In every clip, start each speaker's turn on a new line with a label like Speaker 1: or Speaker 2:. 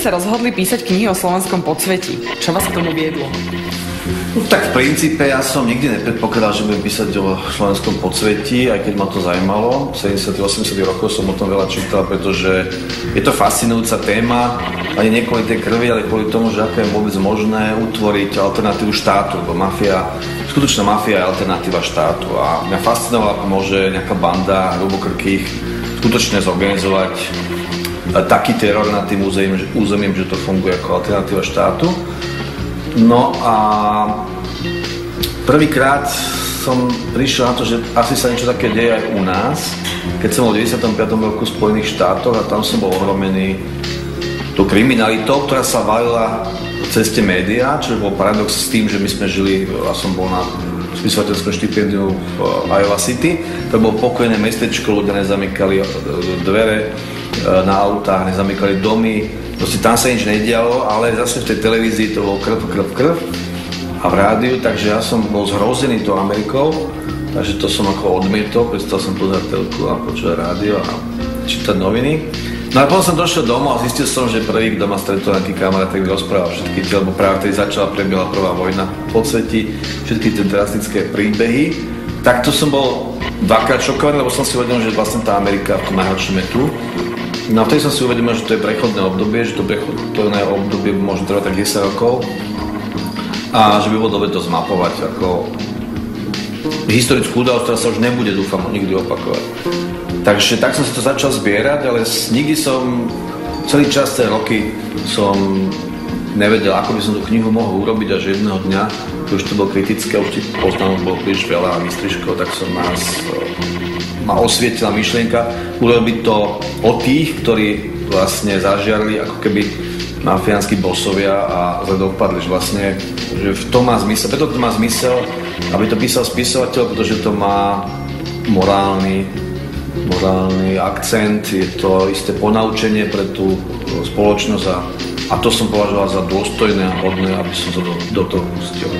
Speaker 1: sa rozhodli písať knihy o slovenskom podsvetí. Čo vás k tomu viedlo?
Speaker 2: Tak v princípe ja som nikdy nepredpokladal, že budem písať o slovenskom podsvetí, aj keď ma to zaujímalo. V 70-80 rokov som o tom veľa čítal, pretože je to fascinujúca téma, ani nie kvôli tej krvi, ale kvôli tomu, že ako je vôbec možné utvoriť alternatívu štátu, lebo skutočná mafia je alternatíva štátu a mňa fascinovalo, ako môže nejaká banda hrubokrkých skutočne zorganizovať taký teror nad tým územím, že to funguje ako alternatíva štátu. No a prvýkrát som prišiel na to, že asi sa niečo také deje aj u nás, keď som bol v 95. roku v Spojených štátoch a tam som bol ohromený tou kriminalitou, ktorá sa valila cez tie médiá, čo bol paradox s tým, že my sme žili, ja som bol na spisovateľskom štipendiu v Iowa City, to bolo pokojné mestečko, ľudia nezamykali dvere na autách, nezamykali domy, proste tam sa nič nedialo, ale zase v tej televízii to bolo krv a v rádiu, takže ja som bol zhrozený tou Amerikou, takže to som ako odmietol, prestal som pozerať telku a počúvať rádio a čítať noviny. No a potom som došiel domov a zistil som, že prvý, kto ma stretol nejaký kamarát, tak mi rozprával všetky tie, lebo práve vtedy začala prebiehala prvá vojna v podsveti, všetky tie drastické príbehy. Tak to som bol dvakrát šokovaný, lebo som si uvedomil, že vlastne tá Amerika v tom najhoršom je tu. No a vtedy som si uvedomil, že to je prechodné obdobie, že to prechodné obdobie môže trvať tak 10 rokov a že by bolo dobre to zmapovať ako historickú udalosť, ktorá sa už nebude, dúfam, nikdy opakovať. Takže tak som si to začal zbierať, ale nikdy som, celý čas tej roky som nevedel, ako by som tú knihu mohol urobiť a že jedného dňa, keď už to bolo kritické, už tých poznámok bolo príliš veľa a výstrižkov, tak som ma osvietila myšlienka urobiť to o tých, ktorí vlastne zažiarli ako keby mafiánsky bosovia a zle dopadli, že vlastne že v tom má zmysel, preto to má zmysel, aby to písal spisovateľ, pretože to má morálny akcent, je to isté ponaučenie pre tú spoločnosť a to som považoval za dôstojné a hodné, aby som sa do toho pustil.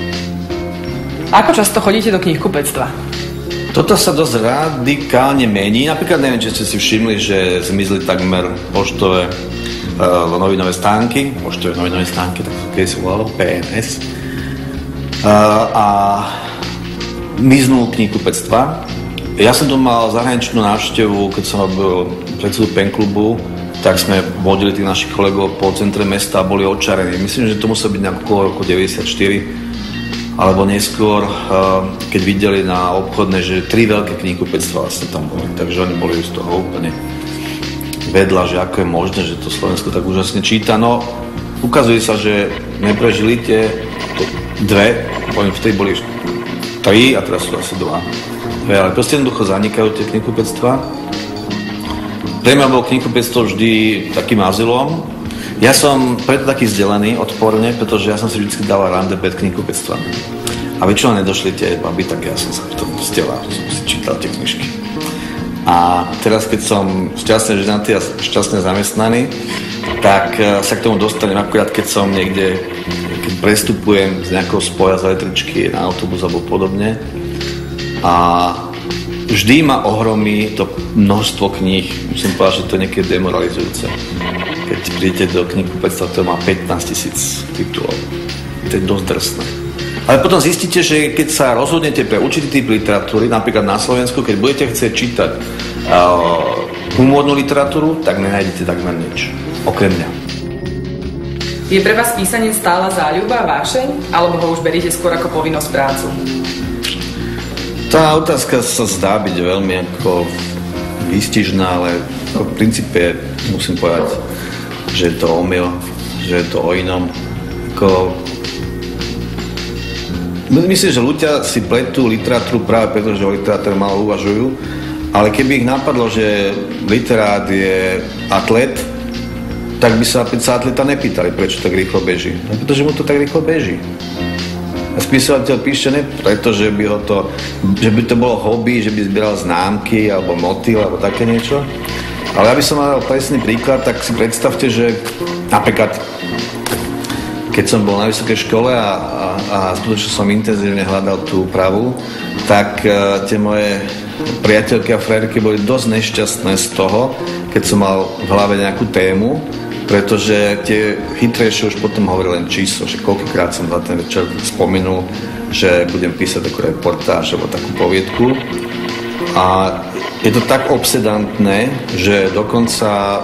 Speaker 1: Ako často chodíte do knihkupectva?
Speaker 2: Toto sa dosť radikálne mení. Napríklad neviem, či ste si všimli, že zmizli takmer poštové novinové stánky, tak keď sa volalo PNS. A miznú knihkupectva. Ja som tu mal zahraničnú návštevu, keď som robil predsedu PEN klubu, tak sme vodili tých našich kolegov po centre mesta a boli očarení. Myslím, že to muselo byť nejako roku 94, alebo neskôr, keď videli na obchodné, že 3 veľké knihkupectvá vlastne tam boli. Takže oni boli z toho úplne vedľa, že ako je možné, že to Slovensko tak úžasne číta. No, ukazuje sa, že neprežili tie 2, oni vtedy boli 3 a teraz sú asi 2. Ale proste jednoducho zanikajú tie knihkupectvá. Pre mňa bolo knihkupectvo vždy takým azylom. Ja som preto taký vzdelaný odporne, pretože ja som si vždy dával rande pred knihkupectvami. A väčšinou nedošli tie baby, tak ja som sa v tom vzdelal, som si čítal tie knižky. A teraz, keď som šťastne ženatý a šťastne zamestnaný, tak sa k tomu dostanem akurát, keď som niekde, keď prestupujem z nejakého spoja z električky na autobus alebo podobne. A vždy ma ohromí to množstvo kníh. Musím povedať, že to je niekedy demoralizujúce. Keď prídete do knihkupectva, to má 15 000 titulov. To je dosť drsné. Ale potom zistíte, že keď sa rozhodnete pre určitý typ literatúry, napríklad na Slovensku, keď budete chcieť čítať humornú literatúru, tak nenájdete takmer nič. Okrem mňa.
Speaker 1: Je pre vás písanie stála záľuba, vášeň? Alebo ho už beríte skôr ako povinnosť prácu?
Speaker 2: Tá otázka sa zdá byť veľmi ako výstižná, ale v princípe musím povedať, že je to omyl, že je to o inom. Myslím, že ľudia si pletú literatúru práve preto, že o literatúre málo uvažujú, ale keby ich napadlo, že literát je atlet, tak by sa atleta nepýtali, prečo tak rýchlo beží. No, pretože mu to tak rýchlo beží. A spisovateľ píše ne preto, že by to bolo hobby, že by zbieral známky alebo motýl alebo také niečo. Ale aby som mal presný príklad, tak si predstavte, že napríklad keď som bol na vysokej škole a skutočne som intenzívne hľadal tú pravú, tak tie moje priateľky a frajerky boli dosť nešťastné z toho, keď som mal v hlave nejakú tému pretože tie chytrejšie už potom hovorí len číslo, že koľkokrát som za ten večer spomenul, že budem písať takú reportáž alebo takú poviedku. A je to tak obsedantné, že dokonca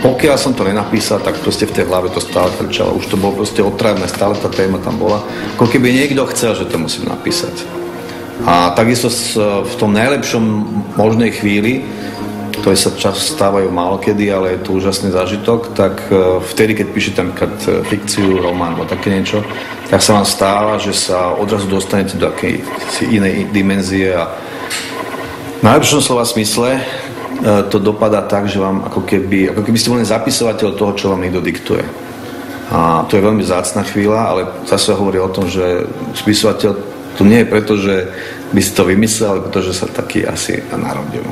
Speaker 2: pokiaľ som to nenapísal, tak proste v tej hlave to stále trčalo. Už to bolo proste otravné, stále tá téma tam bola. Ako keby niekto chcel, že to musím napísať. A takisto v tom najlepšom možnej chvíli, ktoré sa čas stávajú málokedy, ale je to úžasný zážitok, tak vtedy, keď píšete napríklad fikciu, román alebo také niečo, tak sa vám stáva, že sa odrazu dostanete do akej inej dimenzie a v najlepšom slova smysle to dopadá tak, že vám ako keby ste boli zapisovateľ toho, čo vám niekto diktuje. A to je veľmi vzácna chvíľa, ale zase hovorí o tom, že spisovateľ to nie je preto, že by si to vymyslel, ale preto, že sa taký asi narodil.